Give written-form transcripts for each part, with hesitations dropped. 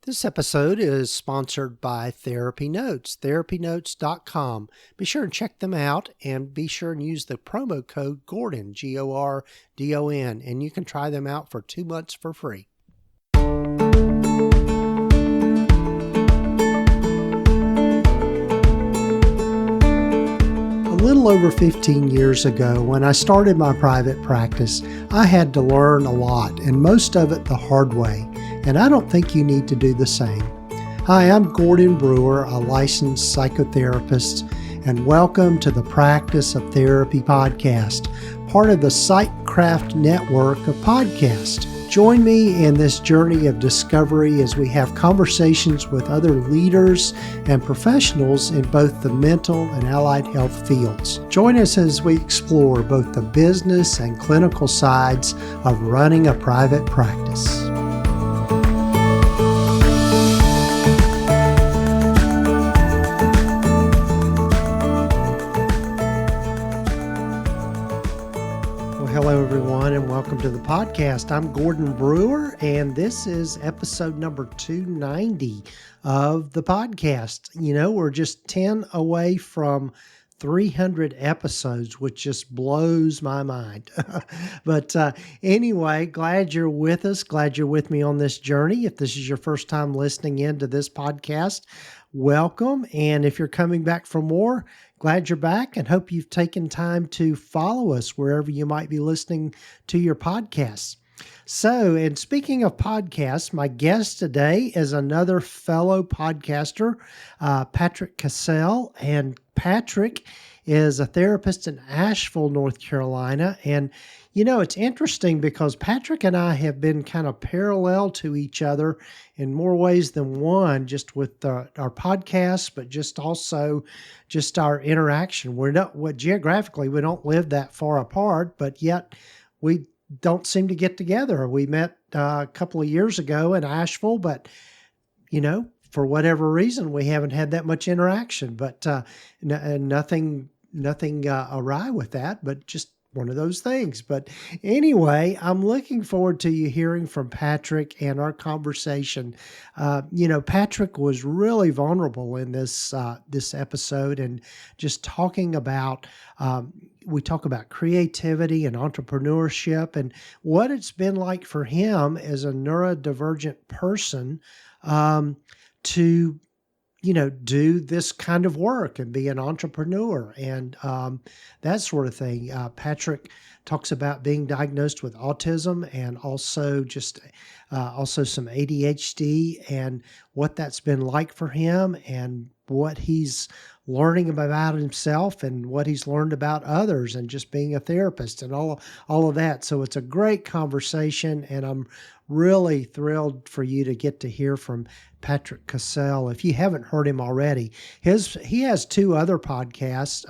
This episode is sponsored by Therapy Notes, therapynotes.com. Be sure and check them out and be sure and use the promo code Gordon, Gordon, and you can try them out for 2 months for free. A little over 15 years ago, when I started my private practice, I had to learn a lot, and most of it the hard way. And I don't think you need to do the same. Hi, I'm Gordon Brewer, a licensed psychotherapist, and welcome to the Practice of Therapy podcast, part of the Psychcraft network of podcasts. Join me in this journey of discovery as we have conversations with other leaders and professionals in both the mental and allied health fields. Join us as we explore both the business and clinical sides of running a private practice. Hello, everyone, and welcome to the podcast. I'm Gordon Brewer, and this is episode number 290 of the podcast. You know, we're just 10 away from 300 episodes, which just blows my mind. But anyway, glad you're with us. Glad you're with me on this journey. If this is your first time listening into this podcast, welcome. And if you're coming back for more, glad you're back and hope you've taken time to follow us wherever you might be listening to your podcasts. So, and speaking of podcasts, my guest today is another fellow podcaster, Patrick Casale. And Patrick is a therapist in Asheville, North Carolina. And, you know, it's interesting because Patrick and I have been kind of parallel to each other in more ways than one, just with our podcasts, but just also just our interaction. Geographically, we don't live that far apart, but yet we don't seem to get together. We met a couple of years ago in Asheville, but, you know, for whatever reason, we haven't had that much interaction, but nothing awry with that, but just one of those things. But anyway, I'm looking forward to you hearing from Patrick and our conversation. You know, Patrick was really vulnerable in this episode and just talking about, we talk about creativity and entrepreneurship and what it's been like for him as a neurodivergent person to, you know, do this kind of work and be an entrepreneur and that sort of thing. Patrick talks about being diagnosed with autism and also also some ADHD and what that's been like for him and what he's learning about himself and what he's learned about others and just being a therapist and all of that. So it's a great conversation and I'm really thrilled for you to get to hear from Patrick Casale. If you haven't heard him already, he has two podcasts,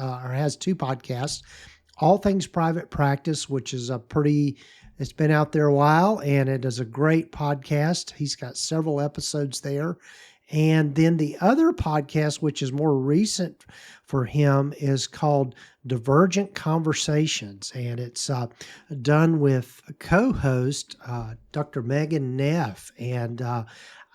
All Things Private Practice, which is it's been out there a while and it is a great podcast. He's got several episodes there. And then the other podcast, which is more recent for him, is called Divergent Conversations. And it's done with a co-host, Dr. Megan Neff. And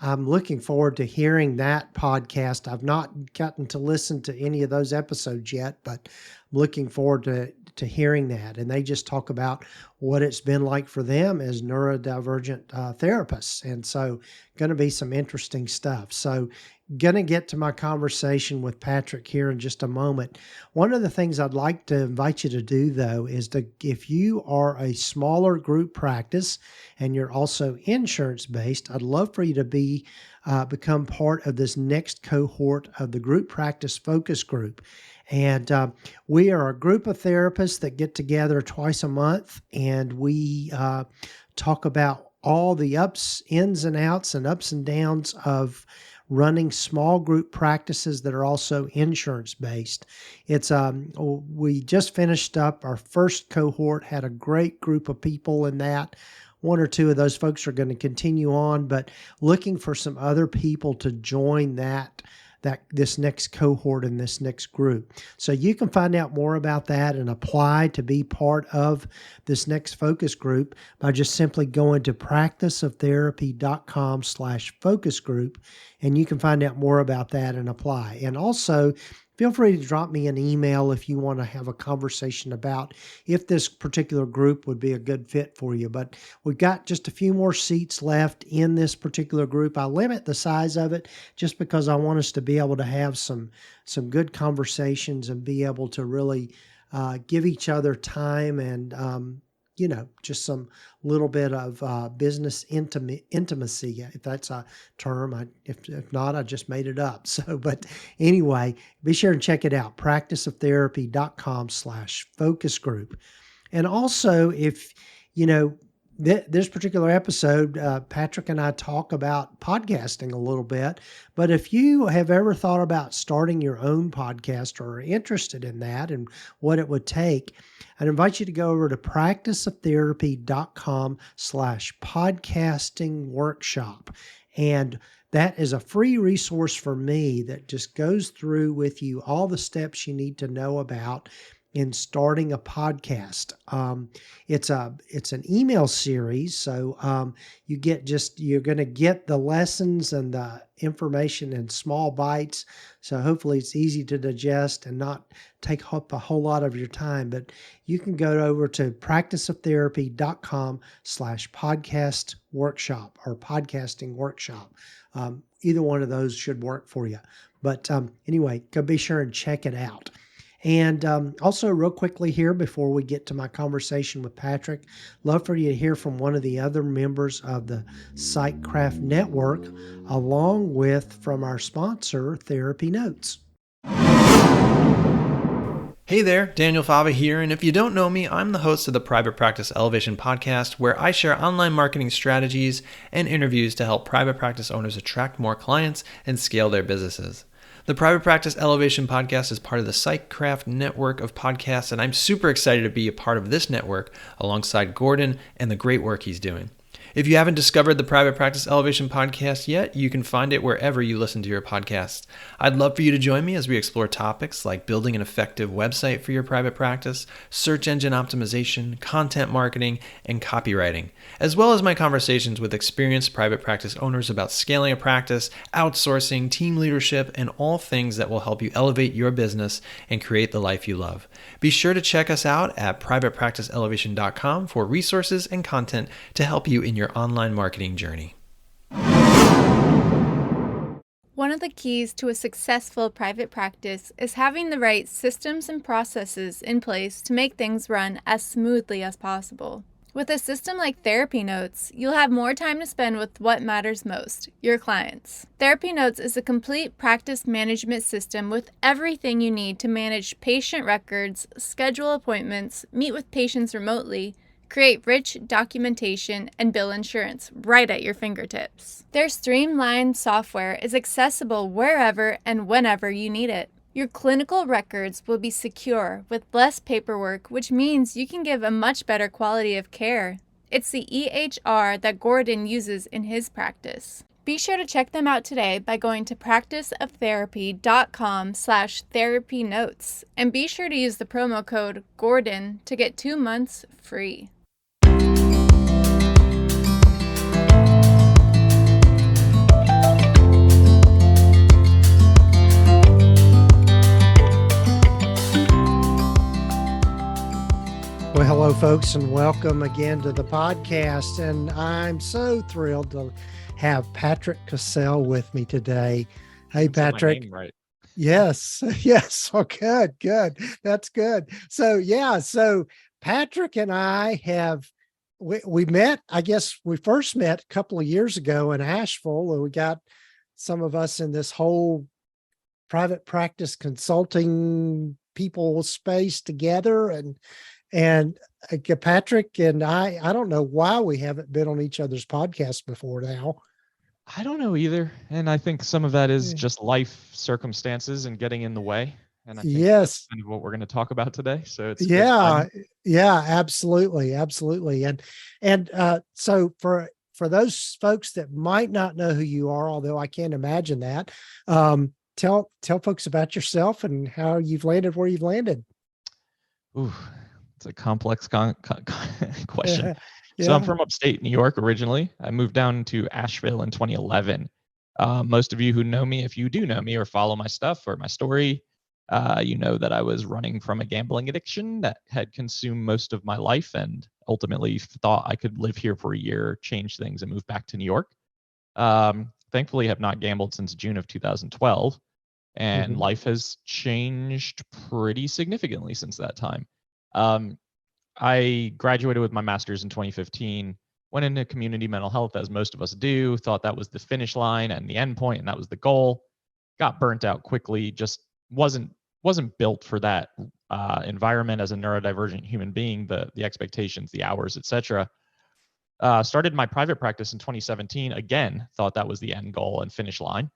I'm looking forward to hearing that podcast. I've not gotten to listen to any of those episodes yet, but I'm looking forward to hearing that. And they just talk about what it's been like for them as neurodivergent therapists. And so going to be some interesting stuff. So going to get to my conversation with Patrick here in just a moment. One of the things I'd like to invite you to do, though, is if you are a smaller group practice and you're also insurance-based, I'd love for you to become part of this next cohort of the group practice focus group. And we are a group of therapists that get together twice a month, and we talk about all the ins and outs and ups and downs of running small group practices that are also insurance-based. We just finished up our first cohort, had a great group of people in that. One or two of those folks are going to continue on, but looking for some other people to join that this next cohort and this next group. So you can find out more about that and apply to be part of this next focus group by just simply going to practiceoftherapy.com/focus group, and you can find out more about that and apply. And also, feel free to drop me an email if you want to have a conversation about if this particular group would be a good fit for you. But we've got just a few more seats left in this particular group. I limit the size of it just because I want us to be able to have some good conversations and be able to really give each other time and just some little bit of business intimacy, if that's a term. If not, I just made it up. So, but anyway, be sure and check it out, practiceoftherapy.com/focus group. And also, if, this particular episode, Patrick and I talk about podcasting a little bit, but if you have ever thought about starting your own podcast or are interested in that and what it would take, I'd invite you to go over to practiceoftherapy.com/podcasting workshop. And that is a free resource for me that just goes through with you all the steps you need to know about in starting a podcast. It's an email series. So you're going to get the lessons and the information in small bites. So hopefully it's easy to digest and not take up a whole lot of your time, but you can go over to practiceoftherapy.com/podcast workshop or podcasting workshop. Either one of those should work for you. But anyway, go be sure and check it out. And also real quickly here, before we get to my conversation with Patrick, love for you to hear from one of the other members of the PsychCraft Network, along with from our sponsor, Therapy Notes. Hey there, Daniel Fava here, and if you don't know me, I'm the host of the Private Practice Elevation podcast, where I share online marketing strategies and interviews to help private practice owners attract more clients and scale their businesses. The Private Practice Elevation podcast is part of the PsychCraft network of podcasts, and I'm super excited to be a part of this network alongside Gordon and the great work he's doing. If you haven't discovered the Private Practice Elevation podcast yet, you can find it wherever you listen to your podcasts. I'd love for you to join me as we explore topics like building an effective website for your private practice, search engine optimization, content marketing, and copywriting, as well as my conversations with experienced private practice owners about scaling a practice, outsourcing, team leadership, and all things that will help you elevate your business and create the life you love. Be sure to check us out at privatepracticeelevation.com for resources and content to help you in your online marketing journey. One of the keys to a successful private practice is having the right systems and processes in place to make things run as smoothly as possible. With a system like Therapy Notes, you'll have more time to spend with what matters most, your clients. Therapy Notes is a complete practice management system with everything you need to manage patient records, schedule appointments, meet with patients remotely, create rich documentation, and bill insurance right at your fingertips. Their streamlined software is accessible wherever and whenever you need it. Your clinical records will be secure with less paperwork, which means you can give a much better quality of care. It's the EHR that Gordon uses in his practice. Be sure to check them out today by going to practiceoftherapy.com/therapy notes, and be sure to use the promo code GORDON to get 2 months free. Well, hello, folks, and welcome again to the podcast. And I'm so thrilled to have Patrick Casale with me today. Hey, Patrick. My name right. Yes. Yes. Oh, good. That's good. So Patrick and I we met, I guess we first met a couple of years ago in Asheville, and we got some of us in this whole private practice consulting people space together. And Patrick and I don't know why we haven't been on each other's podcast before now. I don't know either. And I think some of that is just life circumstances and getting in the way. And I think that's kind of what we're going to talk about today. So it's absolutely. And so for those folks that might not know who you are, although I can't imagine that, tell folks about yourself and how you've landed where you've landed. Ooh, it's a complex question. So I'm Yeah. from upstate New York originally. I moved down to Asheville in 2011. Most of you who know me, if you do know me or follow my stuff or my story, you know that I was running from a gambling addiction that had consumed most of my life, and ultimately thought I could live here for a year, change things, and move back to New York. Thankfully, have not gambled since June of 2012, and Mhm. life has changed pretty significantly since that time. Um, I graduated with my master's in 2015, went into community mental health as most of us do, thought that was the finish line and the end point, and that was the goal. Got burnt out quickly, just wasn't built for that environment as a neurodivergent human being, the expectations, the hours, etc. Started my private practice in 2017. Again, thought that was the end goal and finish line.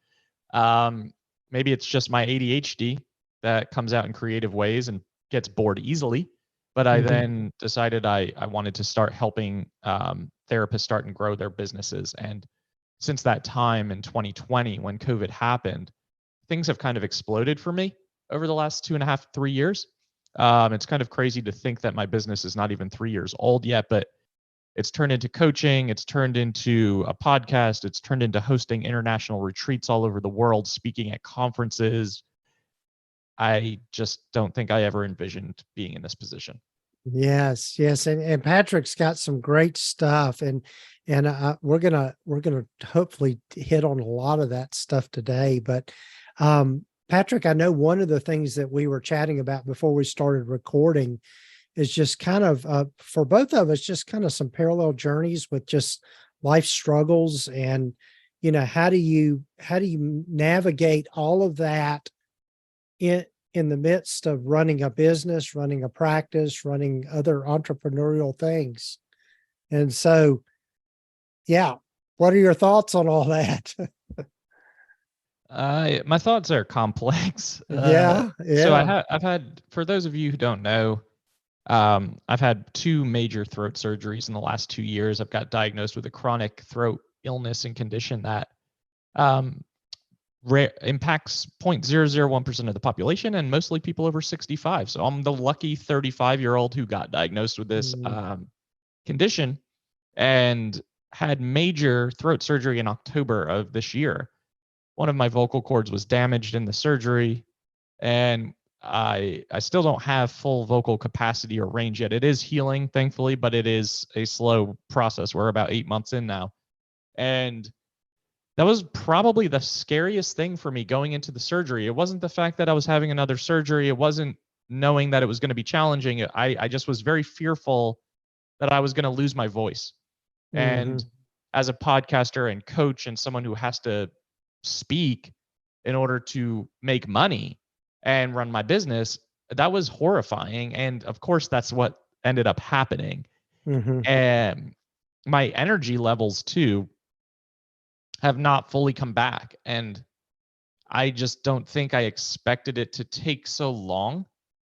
Maybe it's just my ADHD that comes out in creative ways and gets bored easily. But I Mhm. then decided I wanted to start helping therapists start and grow their businesses. And since that time in 2020, when COVID happened, things have kind of exploded for me over the last 2.5, 3 years. It's kind of crazy to think that my business is not even 3 years old yet, but it's turned into coaching. It's turned into a podcast. It's turned into hosting international retreats all over the world, speaking at conferences. I just don't think I ever envisioned being in this position. Yes, yes, and Patrick's got some great stuff, and we're gonna hopefully hit on a lot of that stuff today. But Patrick, I know one of the things that we were chatting about before we started recording is just kind of for both of us, just kind of some parallel journeys with just life struggles, and how do you navigate all of that in the midst of running a business, running a practice, running other entrepreneurial things. And so, yeah, what are your thoughts on all that? My thoughts are complex. Yeah, So yeah. I've had, for those of you who don't know, I've had 2 major throat surgeries in the last 2 years. I've got diagnosed with a chronic throat illness and condition that um, impacts 0.001% of the population, and mostly people over 65. So I'm the lucky 35-year-old who got diagnosed with this Mm, condition and had major throat surgery in October of this year. One of my vocal cords was damaged in the surgery, and I still don't have full vocal capacity or range yet. It is healing, thankfully, but it is a slow process. We're about 8 months in now. And that was probably the scariest thing for me going into the surgery. It wasn't the fact that I was having another surgery. It wasn't knowing that it was going to be challenging. I just was very fearful that I was going to lose my voice. And mhm, as a podcaster and coach and someone who has to speak in order to make money and run my business, that was horrifying. And of course, that's what ended up happening. mhm, And my energy levels too have not fully come back. And I just don't think I expected it to take so long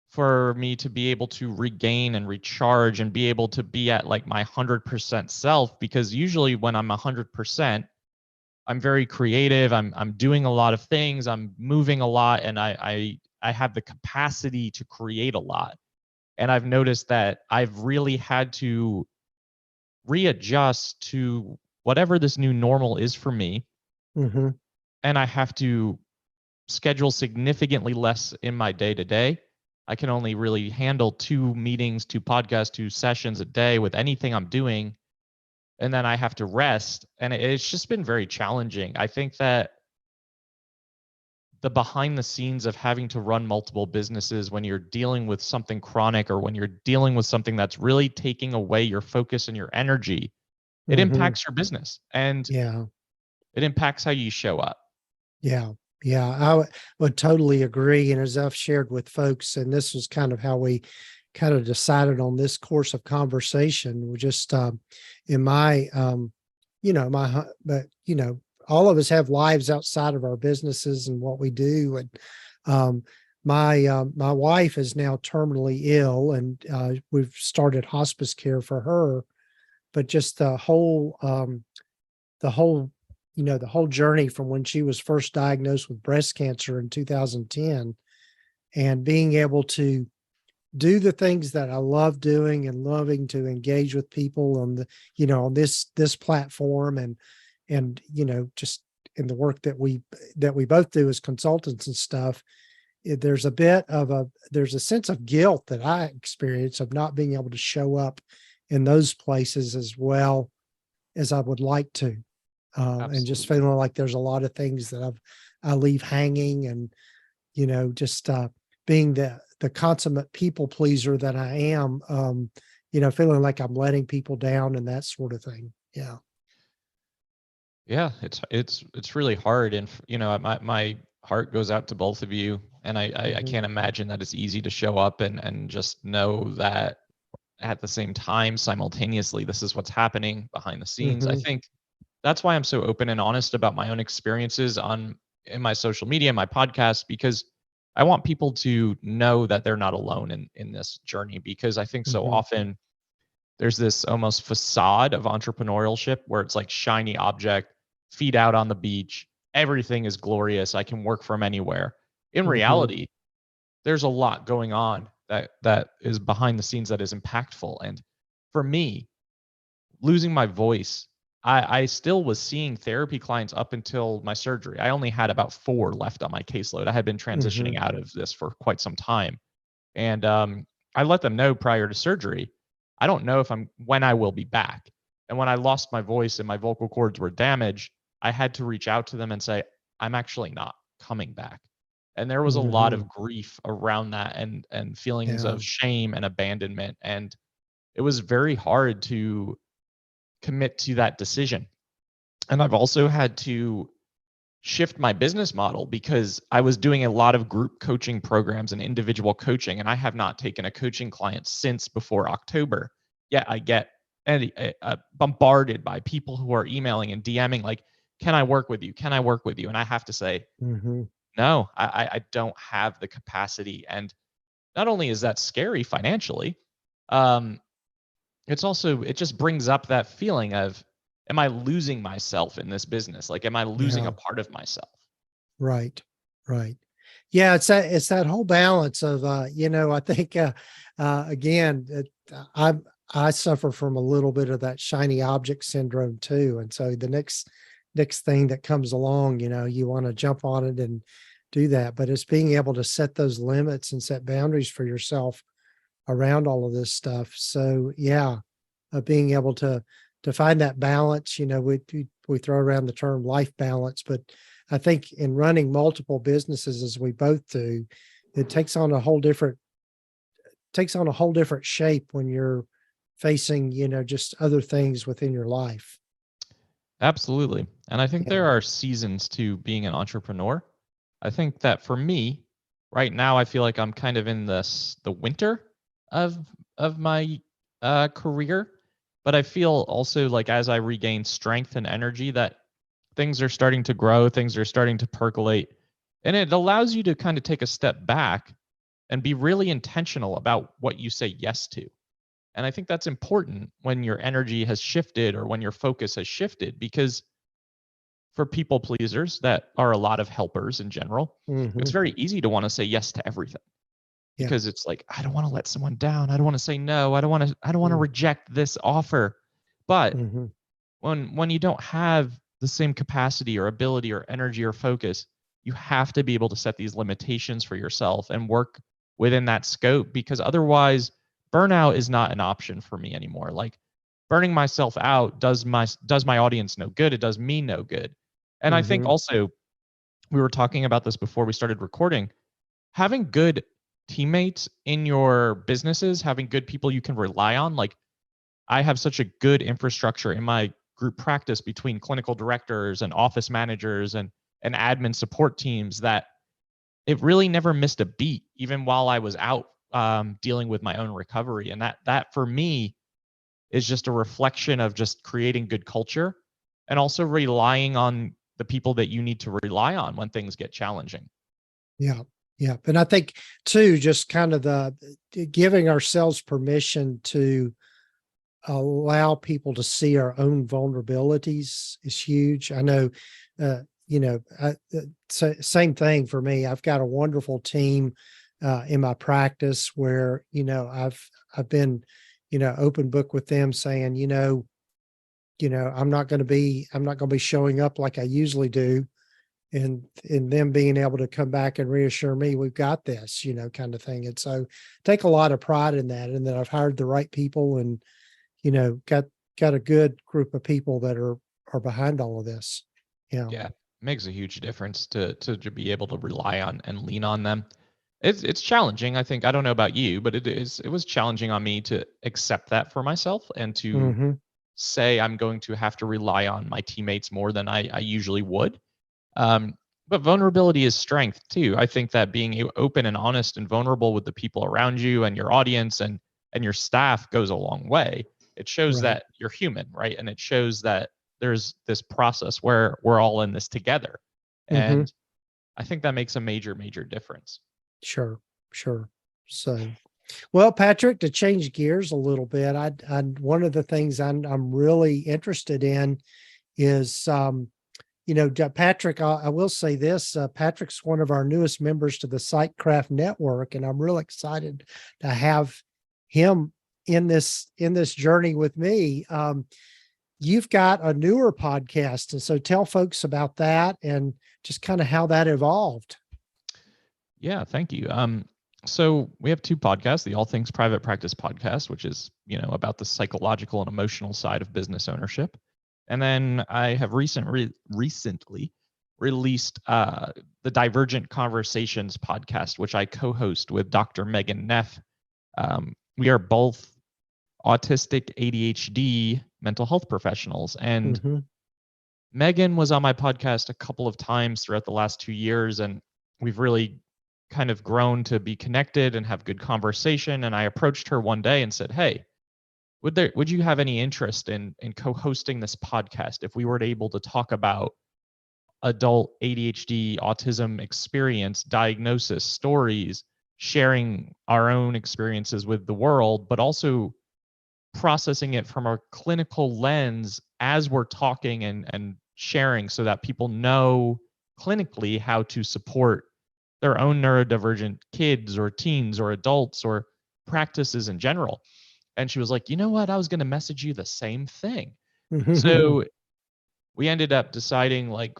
for me to be able to regain and recharge and be able to be at like my 100% self, because usually when I'm 100%, I'm very creative. I'm doing a lot of things. I'm moving a lot, and I have the capacity to create a lot. And I've noticed that I've really had to readjust to whatever this new normal is for me, mhm. and I have to schedule significantly less in my day to day. I can only really handle 2 meetings, 2 podcasts, 2 sessions a day with anything I'm doing. And then I have to rest. And it's just been very challenging. I think that the behind the scenes of having to run multiple businesses when you're dealing with something chronic, or when you're dealing with something that's really taking away your focus and your energy, it Mhm. impacts your business and Yeah, it impacts how you show up. yeah, yeah. I would totally agree. And as I've shared with folks, and this was kind of how we kind of decided on this course of conversation. We just in my but all of us have lives outside of our businesses and what we do. And um, my wife is now terminally ill, and we've started hospice care for her. But just the whole the whole journey from when she was first diagnosed with breast cancer in 2010, and being able to do the things that I love doing and loving to engage with people on on this platform, and just in the work that we both do as consultants and stuff. There's a sense of guilt that I experience of not being able to show up in those places as well as I would like to. And just Absolutely. feeling like there's a lot of things that I leave hanging, and just being the consummate people pleaser that I am, feeling like I'm letting people down and that sort of thing. Yeah. Yeah, it's really hard, and my heart goes out to both of you, and I Hmm. can't imagine that it's easy to show up and just know that at the same time, simultaneously, this is what's happening behind the scenes. I Hmm. think that's why I'm so open and honest about my own experiences in my social media, my podcast, because I want people to know that they're not alone in this journey. Because I think so Hmm. often there's this almost facade of entrepreneurship where it's like shiny object, feet out on the beach, everything is glorious. I can work from anywhere. In Hmm. reality, there's a lot going on that is behind the scenes that is impactful. And for me, losing my voice, I still was seeing therapy clients up until my surgery. I only had about 4 left on my caseload. I had been Hmm. transitioning out of this for quite some time. And I let them know prior to surgery, I don't know if I'm when I will be back. And when I lost my voice and my vocal cords were damaged, I had to reach out to them and say, I'm actually not coming back. And there was a lot Hmm. of grief around that, and feelings Yeah. of shame and abandonment. And it was very hard to commit to that decision. And I've also had to shift my business model because I was doing a lot of group coaching programs and individual coaching, and I have not taken a coaching client since before October. Yet I get bombarded by people who are emailing and DMing like, "Can I work with you? Can I work with you?" And I have to say, Hmm. no, I don't have the capacity. And not only is that scary financially, um, it just brings up that feeling of, am I losing myself in this business? Like, am I losing a Yeah. part of myself? Right. Right. Yeah, it's that whole balance of I think again I suffer from a little bit of that shiny object syndrome too. And so the next thing that comes along, you want to jump on it and do that. But it's being able to set those limits and set boundaries for yourself around all of this stuff. So yeah, being able to find that balance. We throw around the term life balance, but I think in running multiple businesses as we both do, it takes on a whole different shape when you're facing, just other things within your life. Absolutely. And I think Yeah. there are seasons to being an entrepreneur. I think that for me, right now, I feel like I'm kind of in the winter of my career, but I feel also like as I regain strength and energy, that things are starting to grow, things are starting to percolate, and it allows you to kind of take a step back and be really intentional about what you say yes to. And I think that's important when your energy has shifted or when your focus has shifted, because for people pleasers that are a lot of helpers in general, it's Hmm. very easy to want to say yes to everything Yeah. because it's like, I don't want to let someone down. I don't want to say no. I don't want to reject this offer. But Mm-hmm. when you don't have the same capacity or ability or energy or focus, you have to be able to set these limitations for yourself and work within that scope, because otherwise burnout is not an option for me anymore. Like, burning myself out does my audience no good. It does me no good. And I think Hmm. also, we were talking about this before we started recording, having good teammates in your businesses, having good people you can rely on. Like, I have such a good infrastructure in my group practice between clinical directors and office managers and admin support teams that it really never missed a beat, even while I was out dealing with my own recovery. And that for me is just a reflection of just creating good culture and also relying on the people that you need to rely on when things get challenging. Yeah. Yeah. And I think too, just kind of the giving ourselves permission to allow people to see our own vulnerabilities is huge. I know, same thing for me. I've got a wonderful team in my practice where, I've been, open book with them saying, I'm not going to be showing up like I usually do. And them being able to come back and reassure me, we've got this, kind of thing. And so take a lot of pride in that, and that I've hired the right people and, got a good group of people that are behind all of this. Yeah, makes a huge difference to be able to rely on and lean on them. It's challenging. I think, I don't know about you, but it was challenging on me to accept that for myself and to Mm-hmm. say I'm going to have to rely on my teammates more than I usually would. Um, but vulnerability is strength too. I think that being open and honest and vulnerable with the people around you and your audience and your staff goes a long way. It shows Right. that you're human, right? And it shows that there's this process where we're all in this together. Mm-hmm. And I think that makes a major, major difference. Sure. Sure. So, well, Patrick, to change gears a little bit, one of the things I'm really interested in is, Patrick, I will say this, Patrick's one of our newest members to the Sightcraft Network, and I'm real excited to have him in this journey with me. You've got a newer podcast, and so tell folks about that and just kind of how that evolved. Yeah, thank you. So we have two podcasts, the All Things Private Practice podcast, which is, about the psychological and emotional side of business ownership. And then I have recently released the Divergent Conversations podcast, which I co-host with Dr. Megan Neff. We are both autistic ADHD mental health professionals. And Mm-hmm. Megan was on my podcast a couple of times throughout the last 2 years, and we've really kind of grown to be connected and have good conversation. And I approached her one day and said, "Hey, would you have any interest in co-hosting this podcast if we were able to talk about adult ADHD autism experience, diagnosis, stories, sharing our own experiences with the world, but also processing it from a clinical lens as we're talking and sharing, so that people know clinically how to support their own neurodivergent kids or teens or adults or practices in general." And she was like, "You know what? I was going to message you the same thing." So we ended up deciding, like,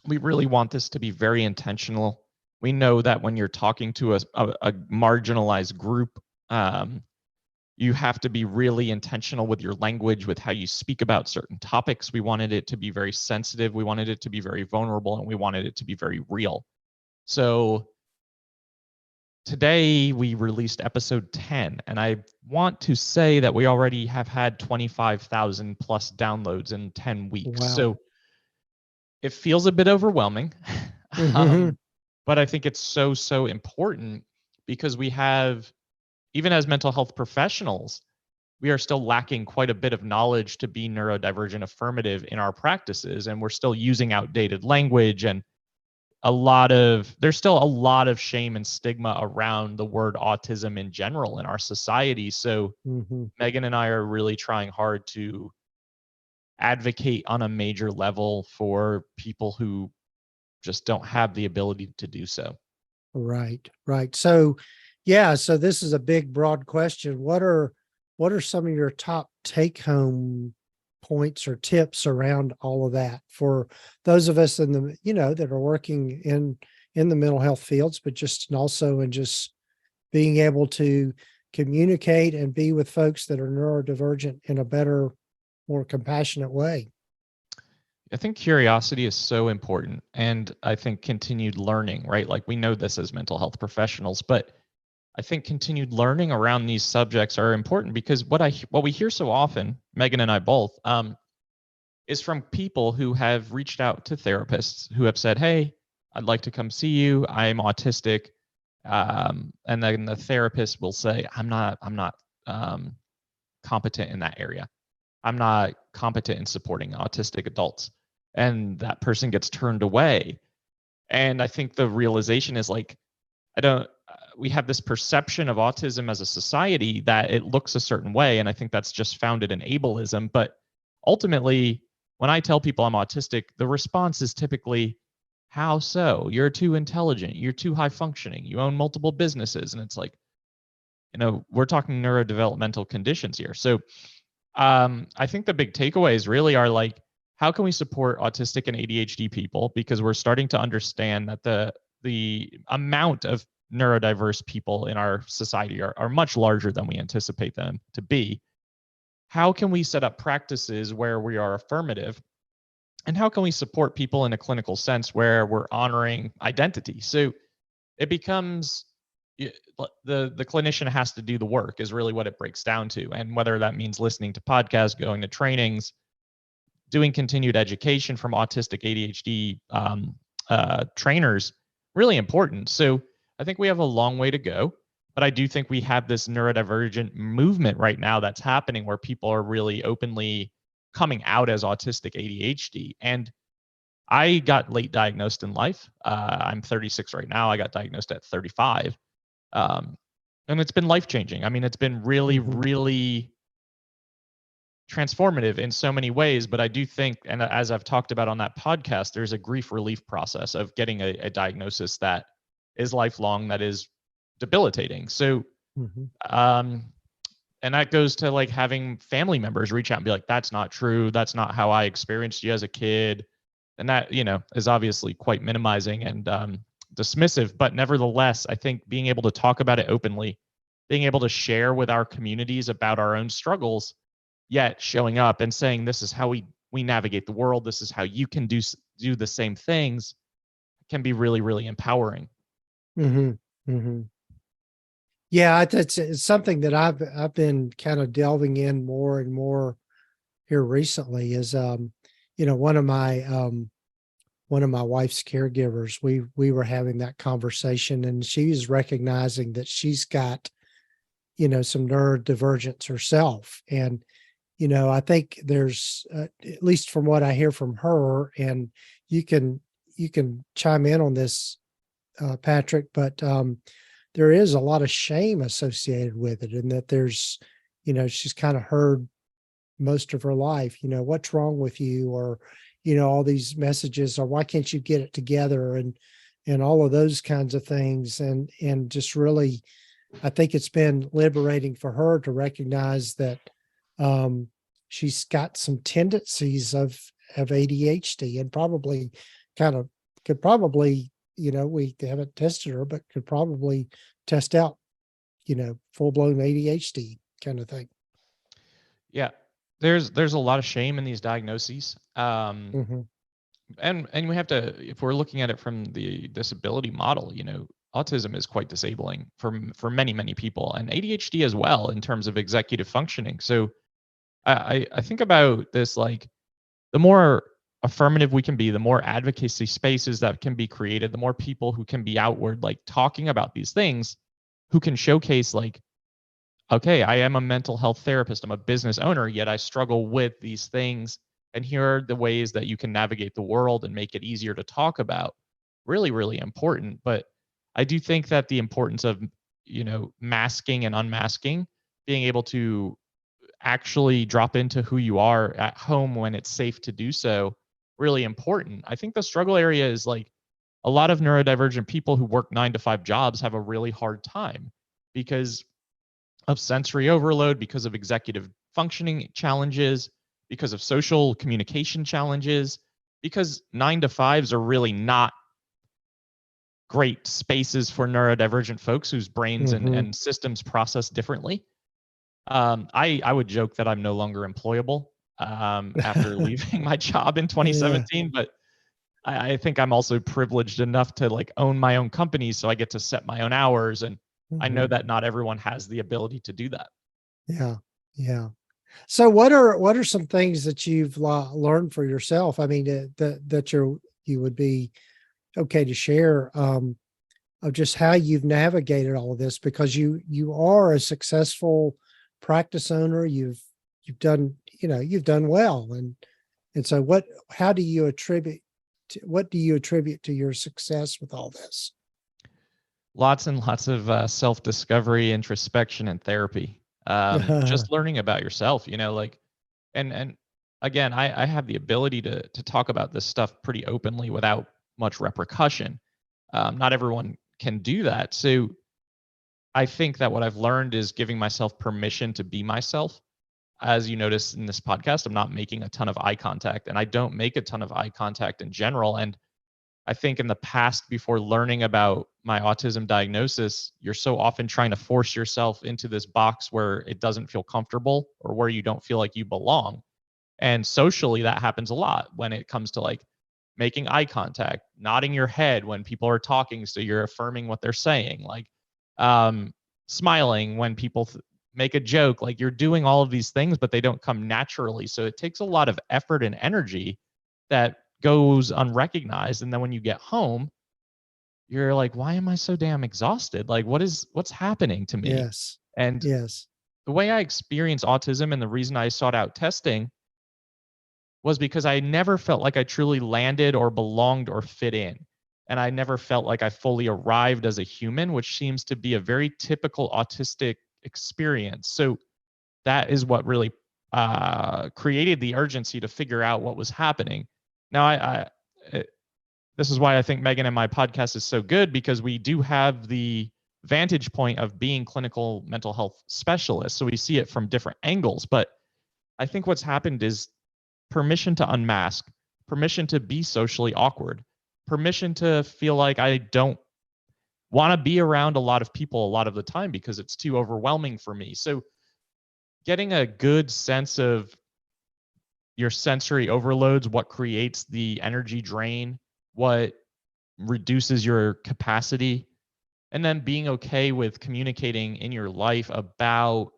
we really want this to be very intentional. We know that when you're talking to a marginalized group, you have to be really intentional with your language, with how you speak about certain topics. We wanted it to be very sensitive. We wanted it to be very vulnerable, and we wanted it to be very real. So today we released episode 10, and I want to say that we already have had 25,000 plus downloads in 10 weeks. Wow. So it feels a bit overwhelming, Mm-hmm. but I think it's so important, because we have, even as mental health professionals, we are still lacking quite a bit of knowledge to be neurodivergent affirmative in our practices. And we're still using outdated language, and there's still a lot of shame and stigma around the word autism in general in our society. So Mm-hmm. Megan and I are really trying hard to advocate on a major level for people who just don't have the ability to do so. Right. Right. So, yeah. So this is a big, broad question. What are some of your top take home points or tips around all of that for those of us in the, that are working in the mental health fields, but just also in just being able to communicate and be with folks that are neurodivergent in a better, more compassionate way? I think curiosity is so important. And I think continued learning, right? Like, we know this as mental health professionals, but I think continued learning around these subjects are important, because what we hear so often, Megan and I both, is from people who have reached out to therapists who have said, "Hey, I'd like to come see you. I'm autistic." And then the therapist will say, I'm not competent in that area. I'm not competent in supporting autistic adults." And that person gets turned away. And I think the realization is, like, we have this perception of autism as a society that it looks a certain way. And I think that's just founded in ableism. But ultimately, when I tell people I'm autistic, the response is typically, how so? You're too intelligent. You're too high functioning. You own multiple businesses. And it's like, we're talking neurodevelopmental conditions here. So I think the big takeaways really are like, how can we support autistic and ADHD people? Because we're starting to understand that the amount of neurodiverse people in our society are much larger than we anticipate them to be. How can we set up practices where we are affirmative? And how can we support people in a clinical sense where we're honoring identity? So it becomes the clinician has to do the work is really what it breaks down to. And whether that means listening to podcasts, going to trainings, doing continued education from autistic ADHD trainers, really important. So I think we have a long way to go, but I do think we have this neurodivergent movement right now that's happening where people are really openly coming out as autistic ADHD. And I got late diagnosed in life. I'm 36 right now. I got diagnosed at 35. And it's been life-changing. I mean, it's been really, really transformative in so many ways. But I do think, and as I've talked about on that podcast, there's a grief relief process of getting a diagnosis that is lifelong, that is debilitating. So, and that goes to like having family members reach out and be like, that's not true. That's not how I experienced you as a kid. And that, is obviously quite minimizing and dismissive. But nevertheless, I think being able to talk about it openly, being able to share with our communities about our own struggles, yet showing up and saying, this is how we navigate the world. This is how you can do the same things, can be really, really empowering. Yeah, it's something that I've been kind of delving in more and more here recently is, one of my wife's caregivers, we were having that conversation and she was recognizing that she's got, some neurodivergence herself. And, I think there's, at least from what I hear from her, and you can chime in on this, Patrick, but, there is a lot of shame associated with it, and that there's, she's kind of heard most of her life, what's wrong with you, or, all these messages, or why can't you get it together, and all of those kinds of things. And just really, I think it's been liberating for her to recognize that she's got some tendencies of ADHD, and probably could probably, we haven't tested her, but could probably test out, full-blown ADHD kind of thing. Yeah. There's a lot of shame in these diagnoses. And we have to, if we're looking at it from the disability model, autism is quite disabling for many, many people, and ADHD as well in terms of executive functioning. So I think about this, like, the more affirmative we can be, the more advocacy spaces that can be created, the more people who can be outward, like talking about these things, who can showcase like, okay, I am a mental health therapist, I'm a business owner, yet I struggle with these things. And here are the ways that you can navigate the world and make it easier to talk about. Really, really important. But I do think that the importance of, masking and unmasking, being able to actually drop into who you are at home when it's safe to do so, really important. I think the struggle area is like a lot of neurodivergent people who work 9-to-5 jobs have a really hard time because of sensory overload, because of executive functioning challenges, because of social communication challenges, because 9-to-5s are really not great spaces for neurodivergent folks whose brains and systems process differently. I would joke that I'm no longer employable after leaving my job in 2017, but I think I'm also privileged enough to like own my own company, so I get to set my own hours, and I know that not everyone has the ability to do that. Yeah, yeah. So what are some things that you've learned for yourself? I mean, that you would be okay to share, of just how you've navigated all of this, because you are a successful practice owner. You've done well, and so what do you attribute to your success with all this? Lots and lots of self-discovery, introspection, and therapy. Just learning about yourself, like, and again, I have the ability to talk about this stuff pretty openly without much repercussion. Not everyone can do that. So I think that what I've learned is giving myself permission to be myself. As you notice in this podcast, I'm not making a ton of eye contact, and I don't make a ton of eye contact in general. And I think in the past, before learning about my autism diagnosis, you're so often trying to force yourself into this box where it doesn't feel comfortable or where you don't feel like you belong. And socially, that happens a lot when it comes to like making eye contact, nodding your head when people are talking, so you're affirming what they're saying, like um, smiling when people make a joke. Like you're doing all of these things, but they don't come naturally. So it takes a lot of effort and energy that goes unrecognized. And then when you get home, you're like, why am I so damn exhausted? Like, what's happening to me? Yes. And Yes. the way I experience autism and the reason I sought out testing was because I never felt like I truly landed or belonged or fit in. And I never felt like I fully arrived as a human, which seems to be a very typical autistic experience. So that is what really created the urgency to figure out what was happening. Now, this is why I think Megan and my podcast is so good, because we do have the vantage point of being clinical mental health specialists. So we see it from different angles. But I think what's happened is permission to unmask, permission to be socially awkward, permission to feel like I don't want to be around a lot of people a lot of the time because it's too overwhelming for me. So getting a good sense of your sensory overloads, what creates the energy drain, what reduces your capacity, and then being okay with communicating in your life about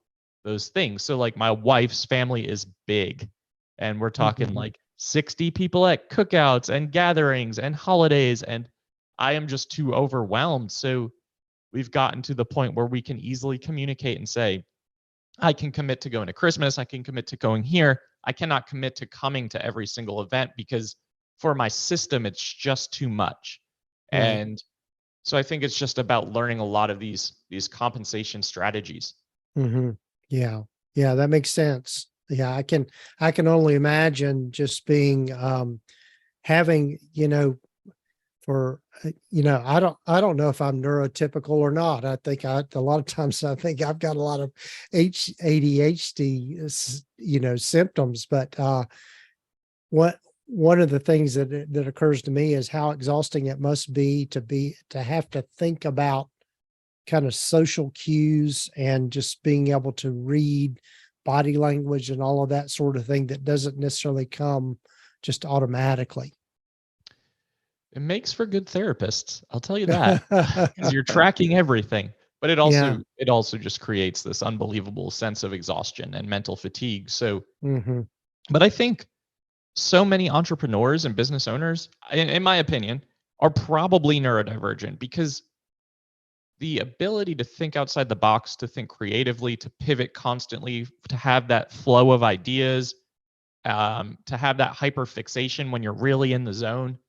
those things. So like my wife's family is big, and we're talking like 60 people at cookouts and gatherings and holidays, and I am just too overwhelmed. So we've gotten to the point where we can easily communicate and say, I can commit to going to Christmas, I can commit to going here. I cannot commit to coming to every single event because for my system, it's just too much. Right. And so I think it's just about learning a lot of these compensation strategies. Yeah. Yeah, that makes sense. Yeah, I can only imagine just being having, for I don't know if I'm neurotypical or not. I think a lot of times I think I've got a lot of ADHD symptoms, but one of the things that occurs to me is how exhausting it must be to have to think about kind of social cues and just being able to read body language and all of that sort of thing that doesn't necessarily come just automatically. It makes for good therapists, I'll tell you that, because you're tracking everything. But it also just creates this unbelievable sense of exhaustion and mental fatigue. So, but I think so many entrepreneurs and business owners, in my opinion, are probably neurodivergent, because the ability to think outside the box, to think creatively, to pivot constantly, to have that flow of ideas, to have that hyperfixation when you're really in the zone.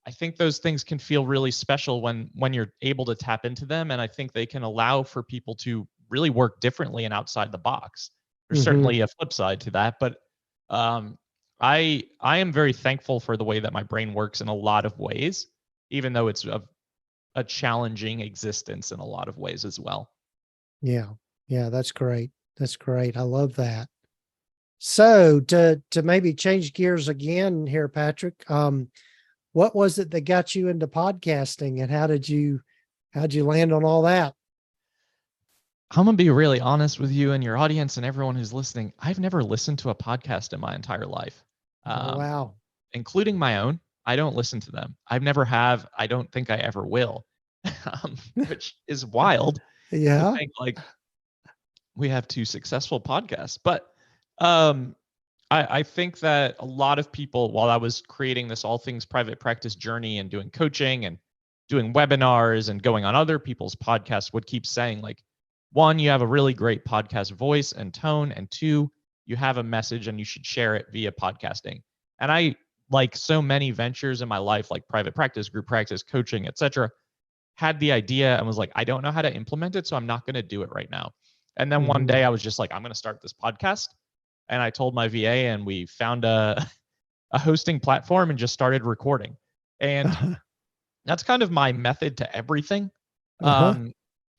I think those things can feel really special when you're able to tap into them. And I think they can allow for people to really work differently and outside the box. There's certainly a flip side to that, but I am very thankful for the way that my brain works in a lot of ways, even though it's a challenging existence in a lot of ways as well. Yeah. Yeah, that's great. That's great. I love that. So to maybe change gears again here, Patrick, what was it that got you into podcasting, and how'd you land on all that? I'm going to be really honest with you and your audience and everyone who's listening. I've never listened to a podcast in my entire life. Wow. Including my own. I don't listen to them. I've never have. I don't think I ever will, which is wild. Yeah. To think like we have two successful podcasts. But I think that a lot of people, while I was creating this all things private practice journey and doing coaching and doing webinars and going on other people's podcasts, would keep saying like, one, you have a really great podcast voice and tone, and two, you have a message and you should share it via podcasting. And I, like so many ventures in my life, like private practice, group practice, coaching, etc., had the idea and was like, I don't know how to implement it, so I'm not going to do it right now. And then one Mhm. day I was just like, I'm going to start this podcast. And I told my VA, and we found a hosting platform and just started recording. And Uh-huh. that's kind of my method to everything. Uh-huh.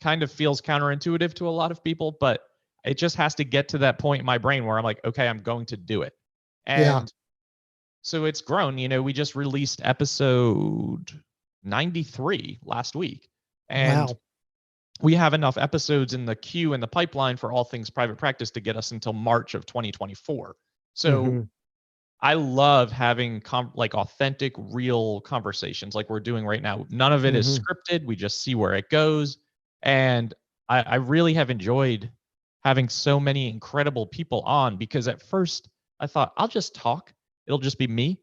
Kind of feels counterintuitive to a lot of people, but it just has to get to that point in my brain where I'm like, okay, I'm going to do it. Yeah. And so it's grown. We just released episode 93 last week. And Wow. we have enough episodes in the queue in the pipeline for all things private practice to get us until March of 2024. So Mhm. I love having like authentic, real conversations like we're doing right now. None of it is Mhm. scripted. We just see where it goes. And I really have enjoyed having so many incredible people on, because at first I thought I'll just talk. It'll just be me.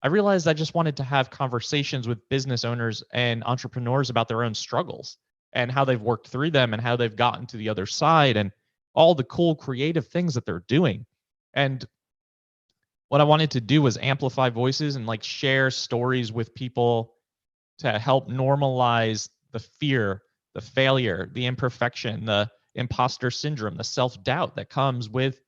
I realized I just wanted to have conversations with business owners and entrepreneurs about their own struggles and how they've worked through them and how they've gotten to the other side and all the cool creative things that they're doing. And what I wanted to do was amplify voices and like share stories with people to help normalize the fear, the failure, the imperfection, the imposter syndrome, the self-doubt that comes with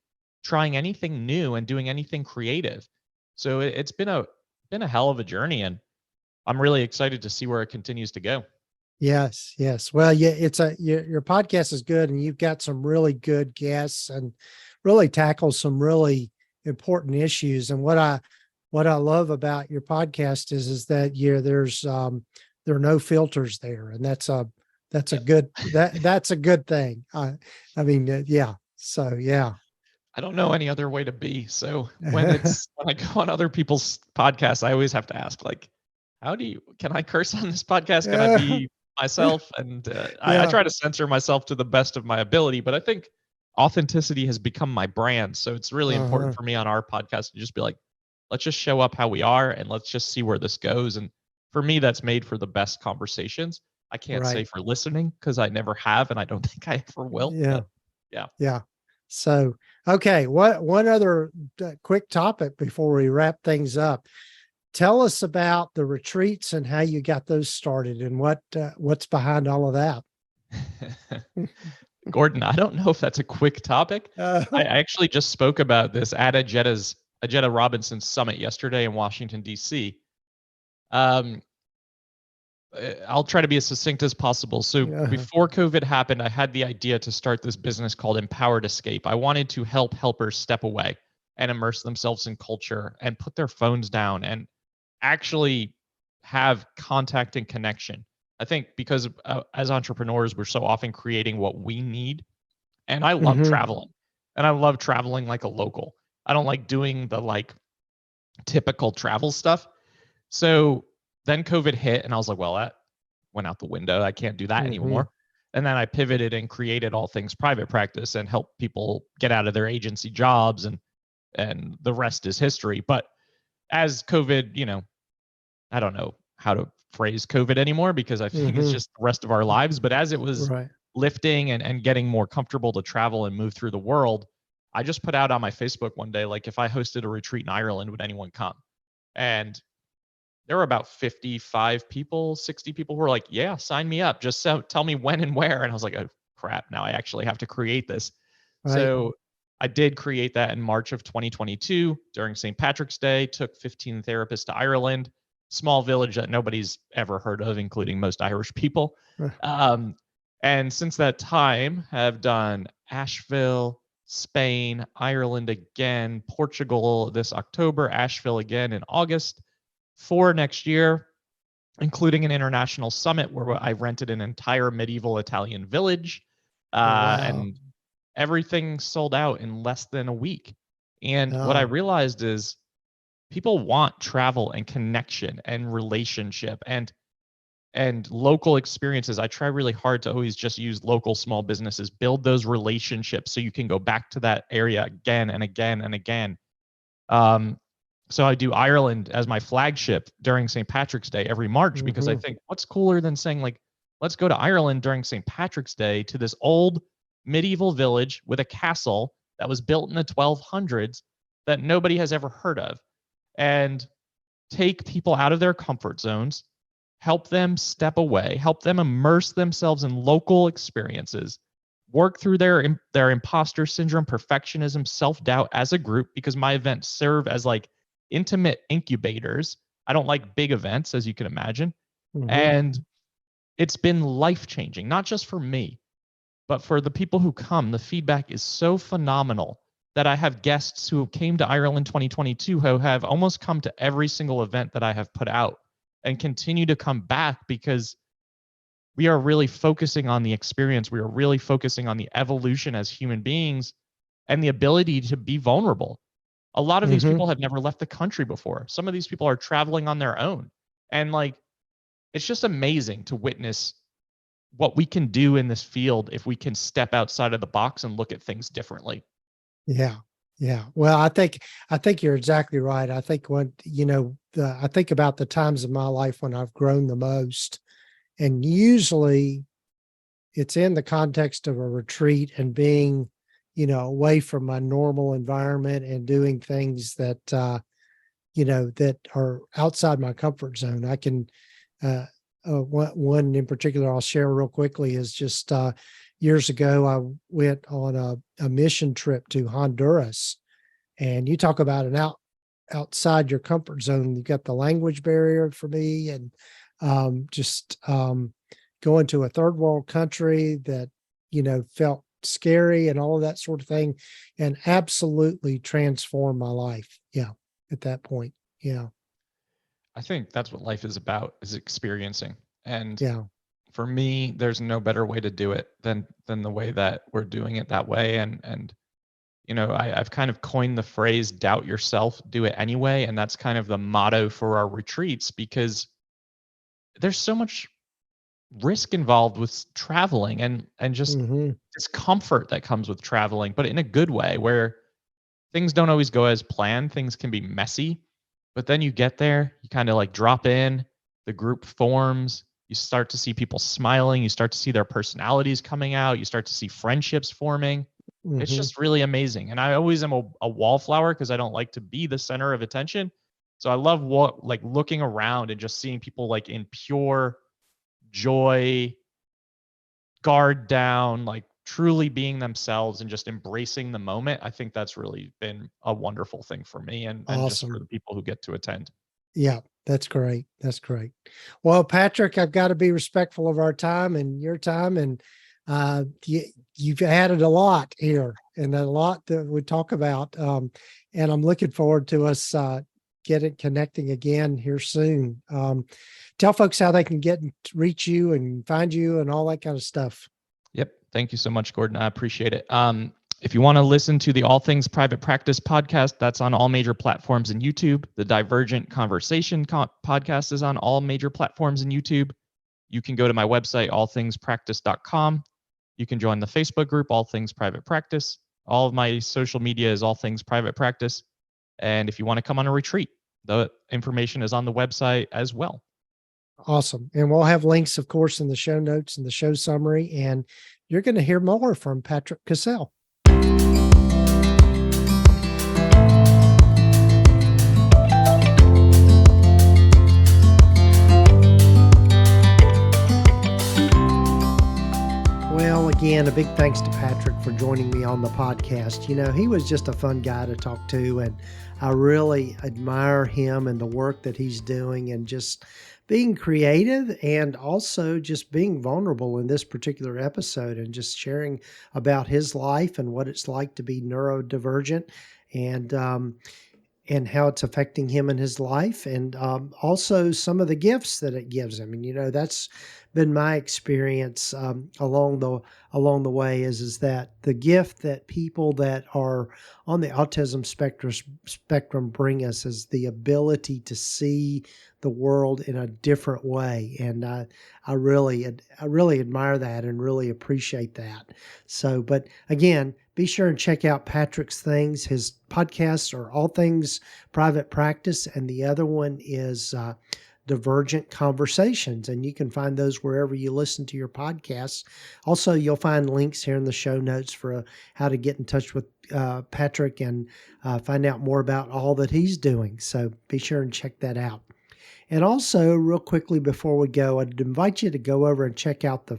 trying anything new and doing anything creative. So it's been a hell of a journey, and I'm really excited to see where it continues to go. Yes, yes. Well, yeah, your podcast is good, and you've got some really good guests and really tackle some really important issues. And what I love about your podcast is that there are no filters there, and that's a Yep. good that's a good thing. I mean, yeah. So yeah. I don't know any other way to be. So when I go on other people's podcasts, I always have to ask, like, can I curse on this podcast? Can I be myself? And I Yeah. try to censor myself to the best of my ability, but I think authenticity has become my brand. So it's really important Uh-huh. for me on our podcast to just be like, let's just show up how we are and let's just see where this goes. And for me, that's made for the best conversations. I can't say Right. for listening because I never have, and I don't think I ever will. Yeah. But yeah. Yeah. So, okay. What one other quick topic before we wrap things up? Tell us about the retreats and how you got those started, and what's behind all of that. Gordon, I don't know if that's a quick topic. I Uh, actually just spoke about this at Ajetta Robinson Summit yesterday in Washington, D.C. Um, I'll try to be as succinct as possible. So uh, before COVID happened, I had the idea to start this business called Empowered Escape. I wanted to help helpers step away and immerse themselves in culture and put their phones down and actually have contact and connection. I think because as entrepreneurs, we're so often creating what we need. And I love mhm, traveling. And I love traveling like a local. I don't like doing the like typical travel stuff. So then COVID hit and I was like, well, that went out the window. I can't do that mhm. anymore. And then I pivoted and created all things private practice and helped people get out of their agency jobs, and the rest is history. But as COVID, I don't know how to phrase COVID anymore because I think it's Mhm. just the rest of our lives. But as it was Right. lifting and getting more comfortable to travel and move through the world, I just put out on my Facebook one day, like, if I hosted a retreat in Ireland, would anyone come? And there were about 55 people, 60 people who were like, yeah, sign me up. Just tell me when and where. And I was like, oh, crap. Now I actually have to create this. Right. So I did create that in March of 2022 during St. Patrick's Day, took 15 therapists to Ireland, small village that nobody's ever heard of, including most Irish people. Uh, Um, and since that time, have done Asheville, Spain, Ireland again, Portugal this October, Asheville again in August, 4 next year, including an international summit where I rented an entire medieval Italian village. Wow. And everything sold out in less than a week. And what I Oh, realized is people want travel and connection and relationship and local experiences. I try really hard to always just use local small businesses, build those relationships so you can go back to that area again and again and again. Um, so I do Ireland as my flagship during St. Patrick's Day every March, because I mhm. think what's cooler than saying, like, let's go to Ireland during St. Patrick's Day to this old medieval village with a castle that was built in the 1200s that nobody has ever heard of, and take people out of their comfort zones help them step away, help them immerse themselves in local experiences, work through their imposter syndrome, perfectionism, self-doubt as a group, because my events serve as like intimate incubators. I don't like big events, as you can imagine. Mhm. And it's been life-changing, not just for me, but for the people who come. The feedback is so phenomenal that I have guests who came to Ireland 2022 who have almost come to every single event that I have put out and continue to come back, because we are really focusing on the experience. We are really focusing on the evolution as human beings and the ability to be vulnerable. A lot of these Mhm. people have never left the country before. Some of these people are traveling on their own. And like, it's just amazing to witness what we can do in this field if we can step outside of the box and look at things differently. Yeah. Yeah. Well, I think you're exactly right. I think when, I think about the times in my life when I've grown the most, and usually it's in the context of a retreat and being, away from my normal environment and doing things that, that are outside my comfort zone. I can, uh, one in particular I'll share real quickly is just years ago, I went on a mission trip to Honduras, and you talk about outside your comfort zone. You got the language barrier for me, and just going to a third world country that felt scary and all of that sort of thing, and absolutely transformed my life. Yeah, at that point. Yeah, I think that's what life is about, is experiencing. And yeah. for me, there's no better way to do it than the way that we're doing it that way. And I've kind of coined the phrase doubt yourself, do it anyway. And that's kind of the motto for our retreats, because there's so much risk involved with traveling and just Hmm. discomfort that comes with traveling, but in a good way, where things don't always go as planned. Things can be messy, but then you get there, you kind of like drop in, the group forms, you start to see people smiling, you start to see their personalities coming out, you start to see friendships forming. It's Hmm. just really amazing. And I always am a wallflower because I don't like to be the center of attention. So I love what like looking around and just seeing people like in pure joy, guard down, like truly being themselves and just embracing the moment. I think that's really been a wonderful thing for me and just for Awesome. the people who get to attend. Yeah, that's great. That's great. Well, Patrick, I've got to be respectful of our time and your time, and you've added a lot here and a lot that we talk about. And I'm looking forward to us getting connecting again here soon. Tell folks how they can reach you and find you and all that kind of stuff. Yep. Thank you so much, Gordon. I appreciate it. If you want to listen to the All Things Private Practice podcast, that's on all major platforms in YouTube. The Divergent Conversation podcast is on all major platforms in YouTube. You can go to my website, allthingspractice.com. You can join the Facebook group, All Things Private Practice. All of my social media is All Things Private Practice. And if you want to come on a retreat, the information is on the website as well. Awesome. And we'll have links, of course, in the show notes and the show summary. And you're going to hear more from Patrick Casale. Well, again, a big thanks to Patrick for joining me on the podcast. He was just a fun guy to talk to, and I really admire him and the work that he's doing and just being creative and also just being vulnerable in this particular episode and just sharing about his life and what it's like to be neurodivergent and how it's affecting him in his life, and also some of the gifts that it gives him. And that's been my experience along the way is that the gift that people that are on the autism spectrum bring us is the ability to see the world in a different way, and I really admire that and really appreciate that. So, but again, be sure and check out Patrick's things. His podcasts are All Things Private Practice, and the other one is Divergent Conversations, and you can find those wherever you listen to your podcasts. Also, you'll find links here in the show notes for how to get in touch with Patrick and find out more about all that he's doing. So be sure and check that out. And also, real quickly before we go, I'd invite you to go over and check out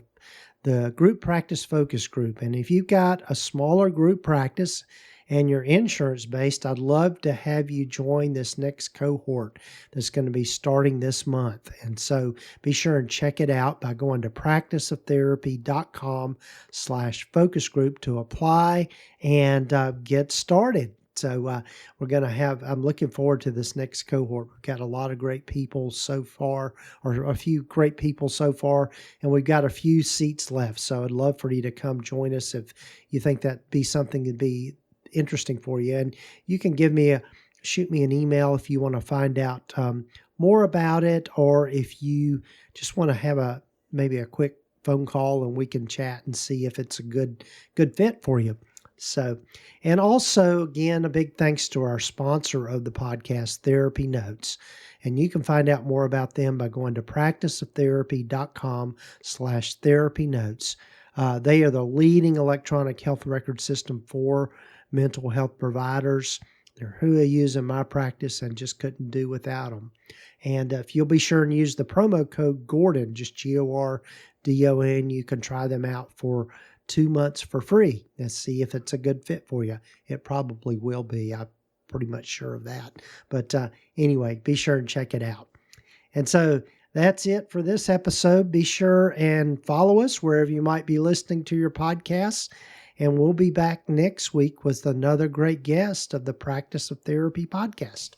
the group practice focus group. And if you've got a smaller group practice and you're insurance based, I'd love to have you join this next cohort that's going to be starting this month. And so be sure and check it out by going to practiceoftherapy.com/focus group to apply and get started. So we're going to I'm looking forward to this next cohort. We've got a lot of great people so far, or a few great people so far, and we've got a few seats left. So I'd love for you to come join us if you think that'd be something that'd be interesting for you. And you can shoot me an email if you want to find out more about it, or if you just want to have maybe a quick phone call and we can chat and see if it's a good fit for you. So, and also, again, a big thanks to our sponsor of the podcast, Therapy Notes. And you can find out more about them by going to practiceoftherapy.com/therapy notes. They are the leading electronic health record system for mental health providers. They're who I use in my practice and just couldn't do without them. And if you'll be sure and use the promo code Gordon, just GORDON, you can try them out for 2 months for free. Let's see if it's a good fit for you. It probably will be. I'm pretty much sure of that. But anyway, be sure and check it out. And so that's it for this episode. Be sure and follow us wherever you might be listening to your podcasts. And we'll be back next week with another great guest of the Practice of Therapy podcast.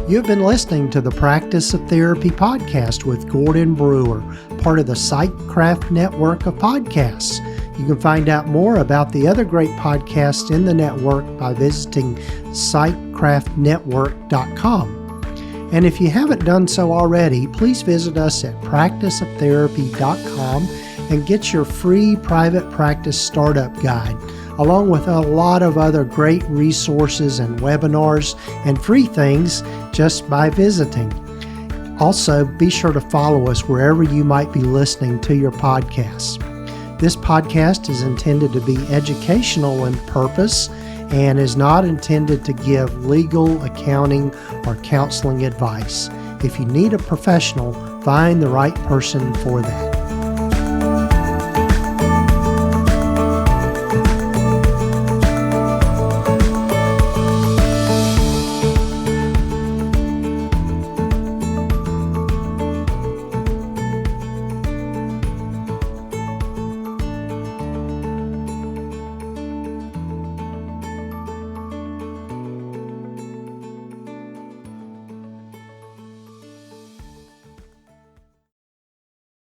You've been listening to the Practice of Therapy podcast with Gordon Brewer, part of the PsychCraft network of podcasts. You can find out more about the other great podcasts in the network by visiting psychcraftnetwork.com. And if you haven't done so already, please visit us at practiceoftherapy.com and get your free private practice startup guide, along with a lot of other great resources and webinars and free things just by visiting. Also, be sure to follow us wherever you might be listening to your podcasts. This podcast is intended to be educational in purpose and is not intended to give legal, accounting, or counseling advice. If you need a professional, find the right person for that.